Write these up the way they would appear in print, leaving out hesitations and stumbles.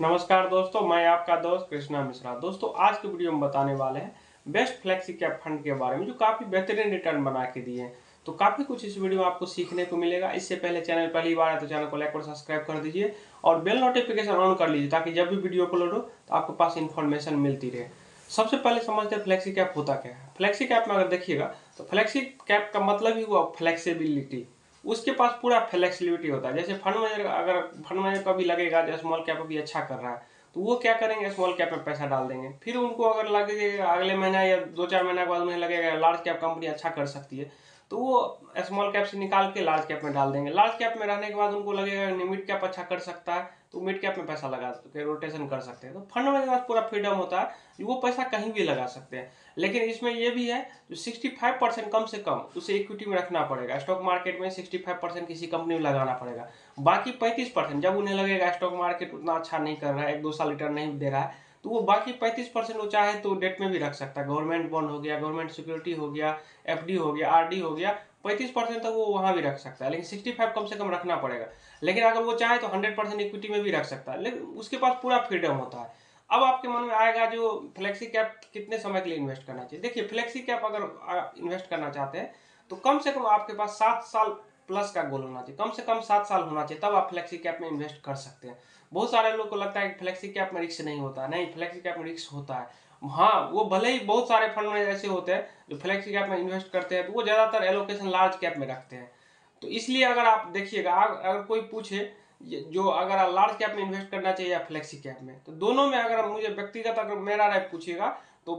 नमस्कार दोस्तों, मैं आपका दोस्त कृष्णा मिश्रा। दोस्तों, आज की वीडियो में बताने वाले हैं बेस्ट फ्लेक्सी कैप फंड के बारे में, जो काफ़ी बेहतरीन रिटर्न बना के दिए हैं। तो काफ़ी कुछ इस वीडियो में आपको सीखने को मिलेगा। इससे पहले चैनल पहली बार है तो चैनल को लाइक और सब्सक्राइब कर दीजिए और बेल नोटिफिकेशन ऑन कर लीजिए, ताकि जब भी वीडियो अपलोड हो तो आपके पास इन्फॉर्मेशन मिलती रहे। सबसे पहले समझते हैं फ्लेक्सी कैप होता क्या है। फ्लेक्सी कैप में अगर देखिएगा तो फ्लेक्सी कैप का मतलब ही हुआ फ्लेक्सिबिलिटी। उसके पास पूरा फ्लेक्सिबिलिटी होता है। जैसे फंड मैनेजर, अगर फंड मैनेजर का भी लगेगा जो स्मॉल कैप भी अच्छा कर रहा है, तो वो क्या करेंगे, स्मॉल कैप में पैसा डाल देंगे। फिर उनको अगर लगेगा अगले महीना या 2-4 महीने के बाद उन्हें लगेगा लार्ज कैप कंपनी अच्छा कर सकती है, तो वो स्मॉल कैप से निकाल के लार्ज कैप में डाल देंगे। लार्ज कैप में रहने के बाद उनको लगेगा मिड कैप अच्छा कर सकता है, तो मिड कैप में पैसा लगा के रोटेशन कर सकते हैं। तो फंड मैनेजर के पास पूरा फ्रीडम होता है, वो पैसा कहीं भी लगा सकते हैं। लेकिन इसमें ये भी है, जो 65% कम से कम उसे इक्विटी में रखना पड़ेगा। स्टॉक मार्केट में 65% किसी कंपनी में लगाना पड़ेगा। बाकी 35% जब उन्हें लगेगा स्टॉक मार्केट उतना अच्छा नहीं कर रहा है, 1-2 साल रिटर्न नहीं दे रहा है, तो वो बाकी 35% वो चाहे तो डेट में भी रख सकता है। गवर्नमेंट बॉन्ड हो गया, गवर्नमेंट सिक्योरिटी हो गया, एफडी हो गया, आरडी हो गया, 35% तक वो वहां भी रख सकता है। लेकिन 65 कम से कम रखना पड़ेगा। लेकिन अगर वो चाहे तो 100% इक्विटी में भी रख सकता है, लेकिन उसके पास पूरा फ्रीडम होता है। अब आपके मन में आएगा जो फ्लेक्सी कैप कितने समय के लिए इन्वेस्ट करना चाहिए। देखिए, फ्लेक्सी कैप अगर इन्वेस्ट करना चाहते हैं तो कम से कम आपके पास 7 साल प्लस का गोल होना चाहिए। कम से कम 7 साल होना चाहिए, तब आप फ्लेक्सी कैप में इन्वेस्ट कर सकते हैं। बहुत सारे लोग को लगता है कि फ्लेक्सी कैप में रिस्क नहीं होता। नहीं, फ्लेक्सी कैप में रिस्क होता है। हाँ, वो भले ही बहुत सारे फंड में ऐसे होते हैं जो फ्लेक्सी कैप में इन्वेस्ट करते हैं, तो वो ज्यादातर एलोकेशन लार्ज कैप में रखते हैं। तो इसलिए अगर आप देखिएगा, अगर कोई पूछे जो अगर लार्ज कैप में इन्वेस्ट करना चाहिए या फ्लेक्सी कैप में, तो दोनों में अगर मुझे व्यक्तिगत अगर मेरा राय पूछिएगा तो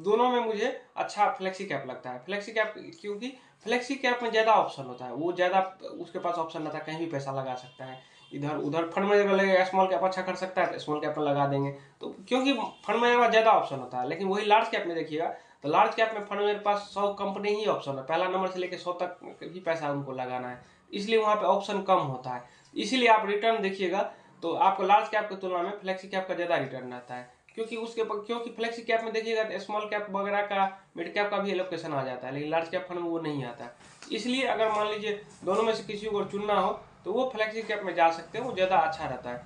दोनों में मुझे अच्छा फ्लेक्सी कैप लगता है। फ्लेक्सी कैप क्योंकि फ्लेक्सी कैप में ज़्यादा ऑप्शन होता है, वो ज़्यादा उसके पास ऑप्शन रहता है, कहीं भी पैसा लगा सकता है। इधर उधर फंड मैनेजर लगेगा स्मॉल कैप अच्छा कर सकता है तो स्मॉल कैप में लगा देंगे, तो क्योंकि फंड मैनेजर का ज़्यादा ऑप्शन होता है। लेकिन वही लार्ज कैप में देखिएगा तो लार्ज कैप में फंड मैनेजर के पास 100 कंपनी ही ऑप्शन है, पहला नंबर से लेकर 100 तक भी पैसा उनको लगाना है, इसलिए वहाँ पे ऑप्शन कम होता है। इसीलिए आप रिटर्न देखिएगा तो आपको लार्ज कैप की तुलना में फ्लेक्सी कैप का ज़्यादा रिटर्न रहता है। क्योंकि फ्लेक्सी कैप में देखिएगा तो स्मॉल कैप वगैरह का, मिड कैप का भी एलोकेशन आ जाता है, लेकिन लार्ज कैप फंड में वो नहीं आता है। इसलिए अगर मान लीजिए दोनों में से किसी को चुनना हो तो वो फ्लेक्सी कैप में जा सकते हैं, वो ज़्यादा अच्छा रहता है।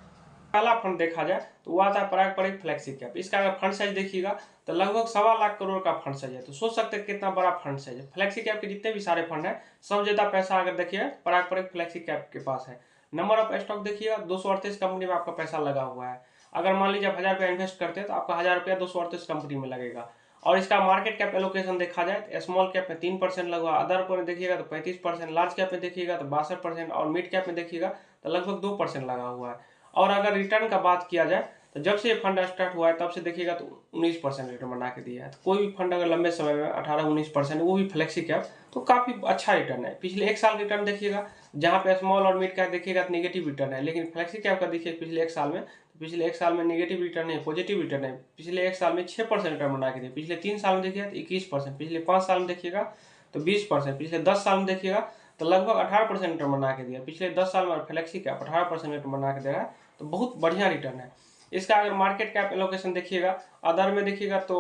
पहला फंड देखा जाए तो वो आता है पारंपरिक फ्लेक्सी कैप। इसका अगर फंड साइज देखिएगा तो लगभग 1.25 करोड़ का फंड साइज है। तो सोच सकते हैं कितना बड़ा फंड साइज है। फ्लेक्सी कैप के जितने भी सारे फंड है, सब ज्यादा पैसा अगर देखिए पारंपरिक फ्लेक्सी कैप के पास है। नंबर ऑफ स्टॉक देखिएगा, 238 कंपनी में आपका पैसा लगा हुआ है। अगर मान लीजिए आप 1000 रुपया इन्वेस्ट करते हैं तो आपका 1000 रुपया 238 कंपनी में लगेगा। और इसका मार्केट कैप एलोकेशन देखा जाए तो स्मॉल कैप में 3% लगा, अदर में देखिएगा तो 35%, लार्ज कैप में देखिएगा तो 62% और मिड कैप में देखिएगा तो लगभग 2% लगा हुआ है। और अगर रिटर्न का बात किया जाए तो जब से ये फंड स्टार्ट हुआ है तब से देखिएगा तो 19% रिटर्न बना के दिया है। तो कोई भी फंड अगर लंबे समय में 18-19%, वो भी फ्लेक्सी कैप, तो काफ़ी अच्छा रिटर्न है। पिछले 1 साल रिटर्न देखिएगा, जहाँ पे स्मॉल और मिड कैप देखिएगा तो नेगेटिव रिटर्न है, लेकिन फ्लेक्सी कैप का देखिए पिछले एक साल में नेगेटिव रिटर्न है, पॉजिटिव रिटर्न है। पिछले 1 साल में 6% रिटर्न बना के दिए, पिछले 3 साल में देखिएगा तो 21%, पिछले 5 साल में देखिएगा तो 20%, पिछले 10 साल में देखिएगा तो लगभग 18% रिटर्न बना के दिया। पिछले 10 साल में फ्लेक्सी कैप 18% रिटर्न बना के दे रहा है, तो बहुत बढ़िया रिटर्न है। इसका अगर मार्केट कैप एलोकेशन देखिएगा, अदर में देखिएगा तो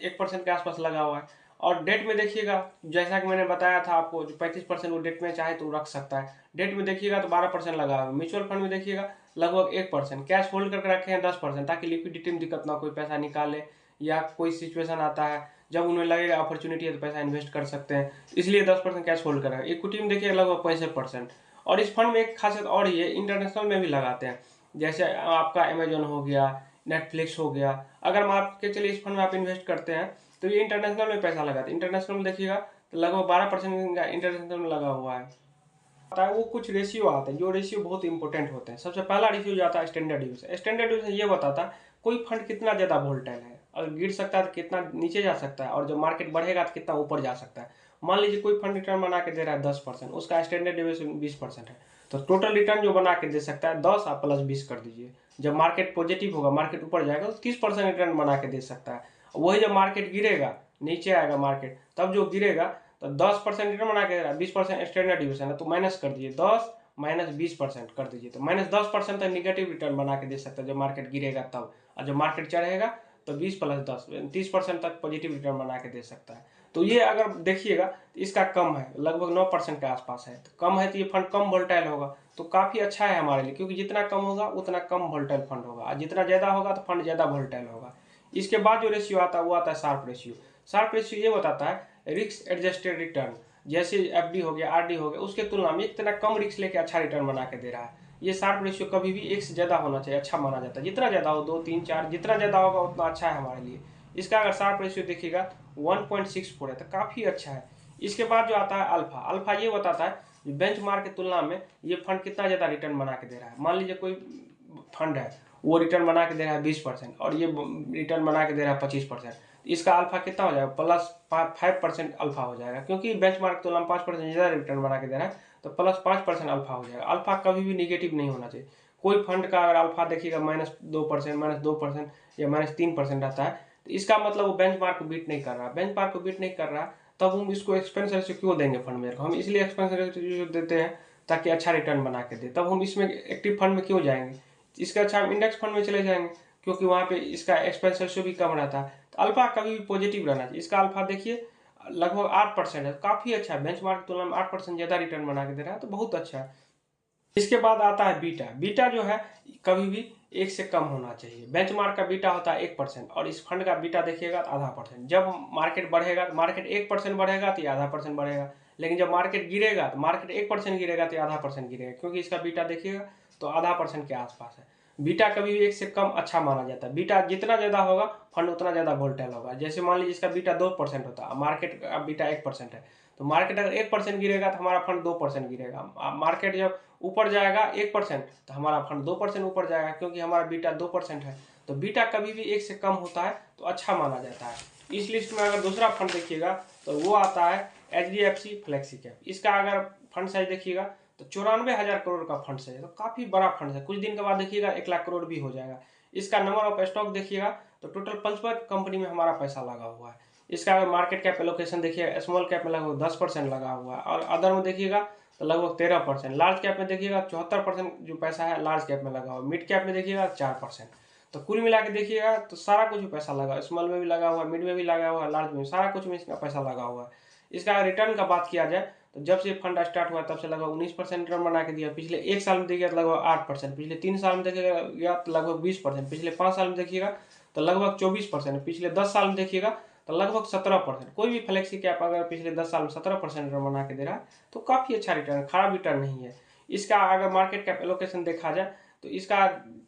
1% के आसपास लगा हुआ है। और डेट में देखिएगा, जैसा कि मैंने बताया था आपको, जो 35% वो डेट में चाहे तो रख सकता है। डेट में देखिएगा तो 12% लगा हुआ है। म्यूचुअल फंड में देखिएगा लगभग 1%। कैश होल्ड करके रखे हैं 10%, ताकि लिक्विडिटी में दिक्कत ना, कोई पैसा निकाले या कोई सिचुएशन आता है जब उन्हें लगेगा अपॉर्चुनिटी है तो पैसा इन्वेस्ट कर सकते हैं, इसलिए 10% कैश होल्ड करें। इक्विटी में देखिए लगभग 65%। और इस फंड में एक खासियत और ही है, इंटरनेशनल में भी लगाते हैं। जैसे आपका अमेजोन हो गया, नेटफ्लिक्स हो गया, अगर मान के चलिए इस फंड में आप इन्वेस्ट करते हैं तो ये इंटरनेशनल में पैसा लगाते हैं। इंटरनेशनल में देखिएगा तो लगभग 12% इंटरनेशनल में लगा हुआ है। वो कुछ रेशियो आते हैं, जो रेशियो बहुत इंपॉर्टेंट होते हैं। सबसे पहला रेशियो जो आता है स्टैंडर्ड डिविएशन। स्टैंडर्ड डिविएशन ये बताता है कोई फंड कितना ज़्यादा वोलेटाइल है, अगर गिर सकता है तो कितना नीचे जा सकता है, और जब मार्केट बढ़ेगा तो कितना ऊपर जा सकता है। मान लीजिए कोई फंड रिटर्न बना के दे रहा है 10%, उसका स्टैंडर्ड डिविएशन 20% है, तो टोटल रिटर्न जो बना के दे सकता है 10 आप प्लस 20 कर दीजिए। जब मार्केट पॉजिटिव होगा, मार्केट ऊपर जाएगा तो 30% रिटर्न बना के दे सकता है। वही जब मार्केट गिरेगा, नीचे आएगा मार्केट, तब जो गिरेगा तो 10% रिटर्न बना के दे रहा है, 20% स्टैंडर्ड डिविएशन है, तो माइनस कर दीजिए 10 माइनस 20% कर दीजिए, तो माइनस 10% तक निगेटिव रिटर्न बना के दे सकता है जब मार्केट गिरेगा तब। और जब मार्केट चढ़ेगा तो 20 प्लस 10 30% तक पॉजिटिव रिटर्न बना के दे सकता है। तो ये अगर देखिएगा तो इसका कम है, लगभग 9% के आसपास है। तो कम है तो ये फंड कम वोलेटाइल होगा, तो काफ़ी अच्छा है हमारे लिए, क्योंकि जितना कम होगा उतना कम वोलेटाइल फंड होगा, और जितना ज़्यादा होगा तो फंड ज़्यादा वोलेटाइल होगा। इसके बाद जो रेशियो आता है वो आता है शार्प रेशियो। शार्प रेशियो ये बताता है रिस्क एडजस्टेड रिटर्न, जैसे एफडी हो गया, आरडी हो गया, उसके तुलना में इतना कम रिस्क लेके अच्छा रिटर्न बना के दे रहा है। ये शार्प रेशियो कभी भी एक से ज़्यादा होना चाहिए, अच्छा माना जाता है। जितना ज़्यादा हो, 2, 3, 4, जितना ज़्यादा होगा उतना अच्छा है हमारे लिए। इसका अगर शार्प रेशियो देखिएगा 1.64 है तो काफ़ी अच्छा है। इसके बाद जो आता है अल्फा, अल्फा ये बताता है बेंचमार्क की तुलना में ये फंड कितना ज़्यादा रिटर्न बना के दे रहा है। मान लीजिए कोई फंड है, वो रिटर्न बना के दे रहा है 20% और ये रिटर्न बना के दे रहा है 25%, इसका अल्फा कितना हो जाएगा, प्लस 5% अल्फा हो जाएगा, क्योंकि बेंचमार्क की तुलना में 5% ज़्यादा रिटर्न बना के दे रहा है, तो प्लस 5% अल्फा हो जाएगा। अल्फा कभी भी निगेटिव नहीं होना चाहिए। कोई फंड का अगर अल्फा देखिएगा -2%, -2% या -3% रहता है, तो इसका मतलब वो बेंचमार्क को बीट नहीं कर रहा। बेंचमार्क को बीट नहीं कर रहा तब हम इसको एक्सपेंस रेशियो क्यों देंगे फंड में को? हम इसलिए एक्सपेंस रेशियो देते हैं ताकि अच्छा रिटर्न बना के दे। तब हम इसमें एक्टिव फंड में क्यों जाएंगे? इसके अच्छा हम इंडेक्स फंड में चले जाएंगे, क्योंकि वहाँ पे इसका एक्सपेंस रेशियो भी कम रहता है। तो अल्फा कभी भी पॉजिटिव रहना चाहिए। इसका अल्फा देखिए लगभग 8% है, काफ़ी अच्छा है। बेंचमार्क की तुलना में 8% ज़्यादा रिटर्न बना के दे रहा है, तो बहुत अच्छा है। इसके बाद आता है बीटा। बीटा जो है कभी भी 1 से कम होना चाहिए। बेंचमार्क का बीटा होता है 1% और इस फंड का बीटा देखिएगा तो ½ %। जब मार्केट बढ़ेगा, मार्केट 1% बढ़ेगा तो ये ½ % बढ़ेगा, लेकिन जब मार्केट गिरेगा तो मार्केट 1% गिरेगा तो ये ½ % गिरेगा, क्योंकि इसका बीटा देखिएगा तो ½ % के आसपास है। बीटा कभी भी 1 से कम अच्छा माना जाता है। बीटा जितना ज़्यादा होगा फंड उतना ज़्यादा वोलेटाइल होगा। जैसे मान लीजिए इसका बीटा 2% होता है, मार्केट का बीटा 1% है, तो मार्केट अगर 1% गिरेगा तो हमारा फंड 2% गिरेगा। मार्केट जब ऊपर जाएगा 1% तो हमारा फंड 2% ऊपर जाएगा, क्योंकि हमारा बीटा 2% है। तो बीटा कभी भी 1 से कम होता है तो अच्छा माना जाता है। इस लिस्ट में अगर दूसरा फंड देखिएगा तो वो आता है HDFC फ्लेक्सी कैप। इसका अगर फंड साइज देखिएगा तो 94,000 करोड़ का फंड साइज है, तो काफ़ी बड़ा फंड है। कुछ दिन के बाद देखिएगा 1 लाख करोड़ भी हो जाएगा। इसका नंबर ऑफ स्टॉक देखिएगा तो टोटल 55 कंपनी में हमारा पैसा लगा हुआ है। इसका अगर मार्केट कैप एलोकेशन देखिएगा, स्मॉल कैप में लगभग 10% लगा हुआ है, और अदर में देखिएगा तो लगभग 13%। लार्ज कैप में देखिएगा 74% जो पैसा है लार्ज कैप में लगा हुआ है। मिड कैप में देखिएगा 4%। तो कुल मिला के देखिएगा तो सारा कुछ पैसा लगा, स्मॉल में भी लगा हुआ है, मिड में भी लगा हुआ है, लार्ज में सारा कुछ में इसका पैसा लगा हुआ है। इसका रिटर्न का बात किया जाए तो जब से फंड स्टार्ट हुआ तब से लगभग 19% रिटर्न बना के दिया। पिछले 1 साल में देखिएगा तो लगभग 8%, पिछले 3 साल में देखिएगा तो लगभग 20%, पिछले 5 साल में देखिएगा तो लगभग 24%, पिछले 10 साल में देखिएगा तो लगभग 17%। कोई भी फ्लेक्सी कैप अगर पिछले 10 साल में 17% रिटर्न बना के दे रहा है तो काफ़ी अच्छा रिटर्न, खराब रिटर्न नहीं है। इसका अगर मार्केट कैप एलोकेशन देखा जाए तो इसका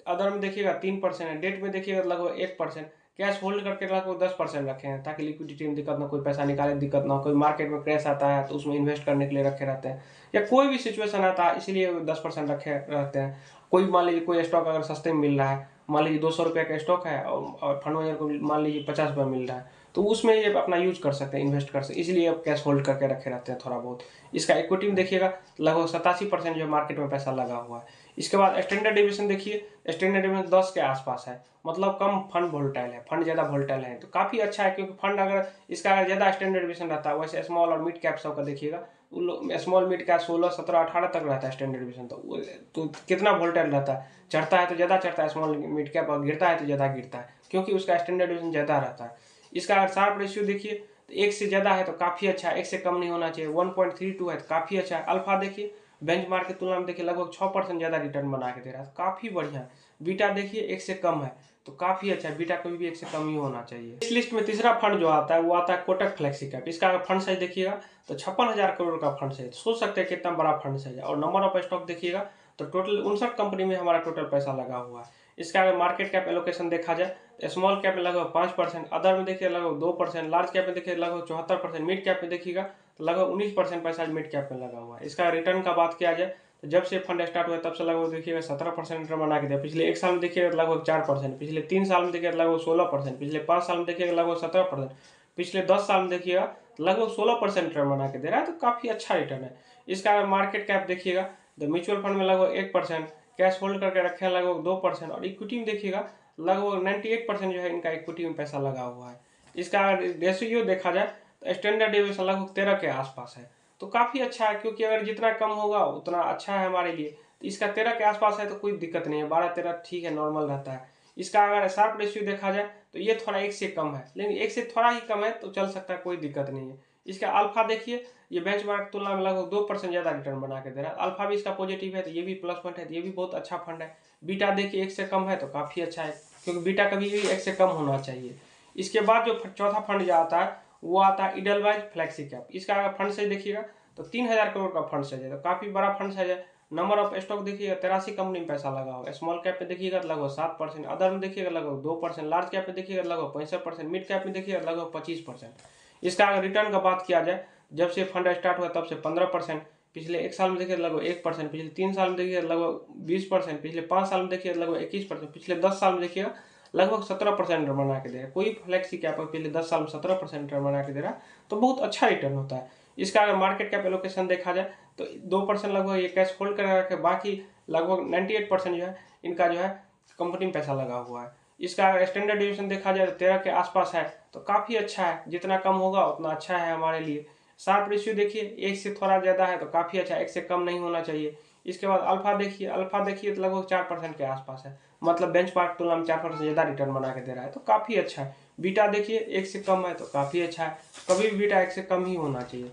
अदर में देखिएगा 3% है, डेट में देखिएगा लगभग 1%, कैश होल्ड करके लगभग 10% रखे हैं ताकि लिक्विडिटी में दिक्कत ना, कोई पैसा निकाले दिक्कत ना हो, कोई मार्केट में क्रैश आता है तो उसमें इन्वेस्ट करने के लिए रखे रहते हैं, या कोई भी सिचुएशन आता है इसलिए 10% रखे रहते हैं। कोई मान लीजिए कोई स्टॉक अगर सस्ते में मिल रहा है, मान लीजिए 200 रुपये का स्टॉक है और फंड मैनेजर को मान लीजिए 50 रुपये मिल रहा है, तो उसमें ये अपना यूज कर सकते हैं, इन्वेस्ट कर सकते हैं, इसलिए अब कैश होल्ड करके रखे रहते हैं थोड़ा बहुत। इसका इक्विटी में देखिएगा लगभग 87% जो मार्केट में पैसा लगा हुआ है। इसके बाद स्टैंडर्ड डिविएशन देखिए, स्टैंडर्ड डिविएशन 10 के आसपास है, मतलब कम फंड वोलेटाइल है, फंड ज़्यादा वोलेटाइल है, तो काफ़ी अच्छा है। क्योंकि फंड अगर इसका अगर ज़्यादा स्टैंडर्ड डिविएशन रहता है, वैसे स्मॉल और मिड कैप सब का देखिएगा, उन लोग स्मॉल मिड का 16, 17, 18 तक रहता है स्टैंडर्ड डिविएशन, तो कितना वोलेटाइल रहता है, चढ़ता है तो ज़्यादा चढ़ता है स्मॉल मिड कैप, और गिरता है तो ज़्यादा गिरता है, क्योंकि उसका स्टैंडर्ड डिविएशन ज़्यादा रहता है। इसका अगर शार्प रेशियो देखिए तो 1 से ज़्यादा है तो काफ़ी अच्छा है, 1 से कम नहीं होना चाहिए। 1.32 है तो काफ़ी अच्छा है। अल्फा देखिए बेंचमार्क की तुलना में देखिए लगभग 6% ज़्यादा रिटर्न बना के दे रहा है, काफ़ी बढ़िया है। बीटा देखिए 1 से कम है तो काफ़ी अच्छा है, बीटा कभी भी 1 से कम ही होना चाहिए। इस लिस्ट में तीसरा फंड जो आता है वो आता है कोटक फ्लेक्सी कैप। इसका अगर फंड साइज देखिएगा तो 56,000 करोड़ का फंड साइज, सोच सकते हैं कितना बड़ा फंड साइज है। और नंबर ऑफ स्टॉक देखिएगा तो टोटल 59 कंपनी में हमारा टोटल पैसा लगा हुआ है। इसका अगर मार्केट कैप एलोकेशन देखा जाए तो स्मॉल कैप में लगभग 5%, अदर में देखिए लगभग 2%, लार्ज कैप में देखिए लगभग 74%, मिड कैप में देखिएगा तो लगभग 19% पैसा मिड कैप में लगा हुआ है। इसका रिटर्न का बात किया जाए तो जब से फंड स्टार्ट हुआ तब से लगभग देखिएगा 17% रिटर्न बना के दिया। पिछले 1 साल में देखिएगा लगभग 4%, पिछले 3 साल में देखिएगा लगभग 16%, पिछले 5 साल में देखिएगा लगभग 17%, पिछले 10 साल में देखिएगा लगभग 16% रिटर्न बना के दे रहा है, तो काफ़ी अच्छा रिटर्न है। इसका अगर मार्केट कैप देखिएगा तो म्यूचुअल फंड में लगभग 1%, कैश होल्ड करके रखे हैं लगभग 2%, और इक्विटी में देखिएगा लगभग 98% जो है इनका इक्विटी में पैसा लगा हुआ है। इसका अगर रेशियो देखा जाए तो स्टैंडर्ड डिविएशन लगभग 13 के आसपास है, तो काफ़ी अच्छा है। क्योंकि अगर जितना कम होगा उतना अच्छा है हमारे लिए। तो इसका 13 के आसपास है तो कोई दिक्कत नहीं है, 12-13 ठीक है, नॉर्मल रहता है। इसका अगर शार्प रेशियो देखा जाए तो ये थोड़ा 1 से कम है, लेकिन 1 से थोड़ा ही कम है तो चल सकता है, कोई दिक्कत नहीं है। इसका अल्फा देखिए, ये बेंचमार्क की तुलना में लगभग 2% ज़्यादा रिटर्न बना के दे रहा है। अल्फा भी इसका पॉजिटिव है तो ये भी प्लस पॉइंट है, तो ये भी बहुत अच्छा फंड है। बीटा देखिए 1 से कम है तो काफ़ी अच्छा है, क्योंकि बीटा कभी भी 1 से कम होना चाहिए। इसके बाद जो चौथा फंड जो आता है वो आता है इडलवाइज फ्लेक्सी कैप। इसका अगर फंड साइज देखिएगा तो 3000 करोड़ का फंड साइज है, तो काफ़ी बड़ा फंड साइज है। नंबर ऑफ स्टॉक देखिएगा 83 कंपनी में पैसा लगा हुआ है। स्मॉल कैप में देखिएगा लगभग 7%, अदर में देखिएगा लगभग 2%, लार्ज कैप में देखिएगा लगभग 65%, मिड कैप में देखिएगा लगभग 25%। इसका अगर रिटर्न का बात किया जाए, जब से फंड स्टार्ट हुआ तब से 15%, पिछले 1 साल में देखिए लगभग 1%, पिछले 3 साल में देखिए लगभग 20%, पिछले 5 साल में देखिए लगभग 21%, पिछले 10 साल में देखिएगा लगभग 17% रिटर्न बना के दे रहा है। कोई फ्लेक्सी कैप पिछले 10 साल में 17% रिटर्न बना के दे रहा है, तो बहुत अच्छा रिटर्न होता है। इसका अगर मार्केट कैप एलोकेशन देखा जाए तो 2% लगभग ये कैश होल्ड कर रखे, बाकी लगभग 98% जो है इनका जो है कंपनी में पैसा लगा हुआ है। इसका अगर स्टैंडर्ड डिविएशन देखा जाए तो 13 के आसपास है, तो काफ़ी अच्छा है। जितना कम होगा उतना अच्छा है हमारे लिए। शार्प रेशियो देखिए 1 से थोड़ा ज़्यादा है तो काफ़ी अच्छा है, 1 से कम नहीं होना चाहिए। इसके बाद अल्फा देखिए तो लगभग 4% के आसपास है, मतलब बेंचमार्क तुलना में 4% ज़्यादा रिटर्न बना के दे रहा है, तो काफ़ी अच्छा है। बीटा देखिए 1 से कम है तो काफ़ी अच्छा है, कभी भी बीटा 1 से कम ही होना चाहिए।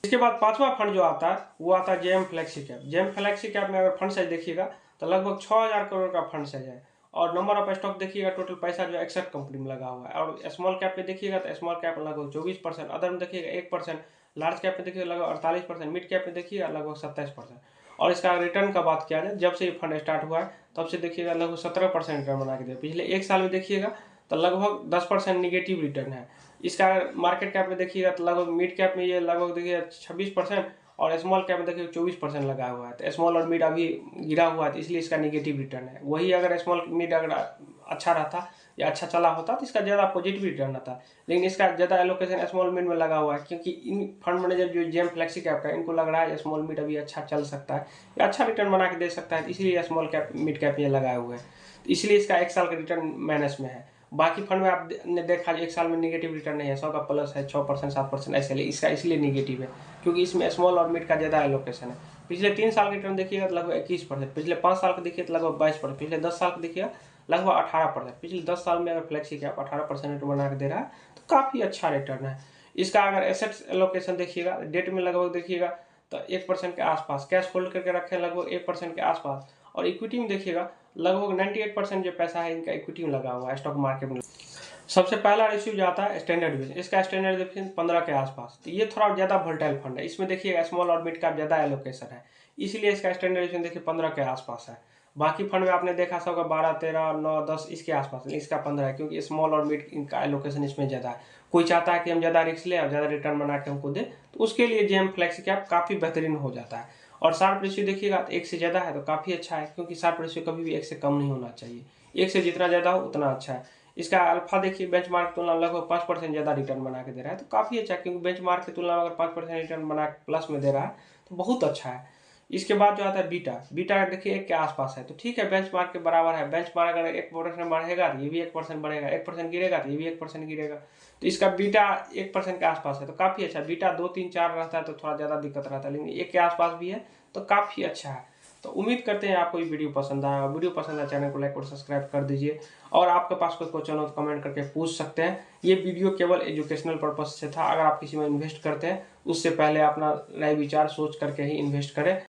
इसके बाद पांचवा फंड जो आता है वो आता है JM flexi cap. JM flexi cap में अगर फंड साइज देखिएगा तो लगभग 6000 करोड़ का फंड साइज है, और नंबर ऑफ स्टॉक देखिएगा टोटल पैसा जो 61 कंपनी में लगा हुआ है। और स्मॉल कैप पे देखिएगा तो स्मॉल कैप लगभग 24%, अदर में देखिएगा 1%, लार्ज कैप में देखिएगा लगभग 48%, मिड कैप में देखिएगा लगभग 27%। और इसका रिटर्न का बात किया जाए, जब से ये फंड स्टार्ट हुआ है तब से देखिएगा लगभग 17% रिटर्न बना के दिया। पिछले 1 साल में देखिएगा तो लगभग 10% निगेटिव रिटर्न है। इसका मार्केट कैप में देखिएगा तो लगभग मिड कैप में ये लगभग देखिए 26%, और स्मॉल कैप में देखिए 24% लगा हुआ है। तो स्मॉल और मिड अभी गिरा हुआ है, तो इसलिए इसका निगेटिव रिटर्न है। वही अगर स्मॉल मिड अगर अच्छा रहता या अच्छा चला होता तो इसका ज़्यादा पॉजिटिव रिटर्न आता, लेकिन इसका ज़्यादा एलोकेशन स्मॉल मिड में लगा हुआ है, क्योंकि इन फंड मैनेजर जो जेएम फ्लेक्सी कैप का इनको लग रहा है स्मॉल मिड अभी अच्छा चल सकता है या अच्छा रिटर्न बना के दे सकता है, इसलिए स्मॉल कैप मिड कैप ये लगाए हुए हैं। इसलिए इसका 1 साल का रिटर्न माइनस में है। बाकी फंड में आपने देखा 1 साल में निगेटिव रिटर्न नहीं है, 100 का प्लस है, 6% 7% ऐसे, इसका इसलिए निगेटिव है क्योंकि इसमें स्मॉल और मिड का ज़्यादा एलोकेशन है। पिछले 3 साल का रिटर्न देखिएगा तो लगभग 21%, पिछले 5 साल का देखिए तो लगभग 22%, पिछले 10 साल का देखिएगा लगभग 18%। पिछले 10 साल में अगर फ्लेक्सी कैप 18% रिटर्न बना के दे रहा है तो काफ़ी अच्छा रिटर्न है। इसका अगर एसेट्स एलोकेशन देखिएगा, डेट में लगभग देखिएगा तो 1% के आसपास, कैश होल्ड करके रखे लगभग 1% के आसपास, और इक्विटी में देखिएगा लगभग 98% जो पैसा है इनका इक्विटी में लगा हुआ है स्टॉक मार्केट में। सबसे पहला रेशियो जो आता है स्टैंडर्ड डिवीजन, इसका स्टैंडर्ड डिवीजन 15 के आसपास, तो ये थोड़ा ज़्यादा वोलेटाइल फंड है। इसमें देखिए स्मॉल और मिड का ज़्यादा एलोकेशन है, इसीलिए इसका स्टैंडर्ड डिवीजन देखिए 15 के आसपास है। बाकी फंड में आपने देखा सबका 12, 13, 9, 10 इसके आसपास, इसका 15 है, क्योंकि स्मॉल और मिड इनका एलोकेशन इसमें ज़्यादा है। कोई चाहता है कि हम ज़्यादा रिस्क लें और ज़्यादा रिटर्न बना के हमको दे, तो उसके लिए जेएम फ्लेक्सी कैप काफ़ी बेहतरीन हो जाता है। और शार्प रेशियो देखिएगा तो 1 से ज़्यादा है तो काफ़ी अच्छा है, क्योंकि शार्प रेशियो कभी भी 1 से कम नहीं होना चाहिए, 1 से जितना ज़्यादा हो उतना अच्छा है। इसका अल्फा देखिए बेंचमार्क की तुलना में लगभग 5% ज़्यादा रिटर्न बना के दे रहा है, तो काफ़ी अच्छा है, क्योंकि बेंचमार्क की तुलना में अगर 5% रिटर्न बना प्लस में दे रहा है तो बहुत अच्छा है। इसके बाद जो आता है बीटा, बीटा देखिए 1 के आसपास है, तो ठीक है बेंचमार्क के बराबर है। बेंचमार्क अगर 1% बढ़ेगा तो ये भी 1% बढ़ेगा, 1% गिरेगा तो ये भी 1% गिरेगा, तो इसका बीटा 1% के आसपास है, तो काफ़ी अच्छा। बीटा 2, 3, 4 रहता है तो थोड़ा ज़्यादा दिक्कत रहता है, लेकिन 1 के आसपास भी है तो काफ़ी अच्छा है। तो उम्मीद करते हैं आपको ये वीडियो पसंद आया। वीडियो पसंद आया चैनल को लाइक और सब्सक्राइब कर दीजिए, और आपके पास कोई क्वेश्चन हो तो कमेंट करके पूछ सकते हैं। ये वीडियो केवल एजुकेशनल पर्पज से था। अगर आप किसी में इन्वेस्ट करते हैं उससे पहले अपना राय विचार सोच करके ही इन्वेस्ट करें।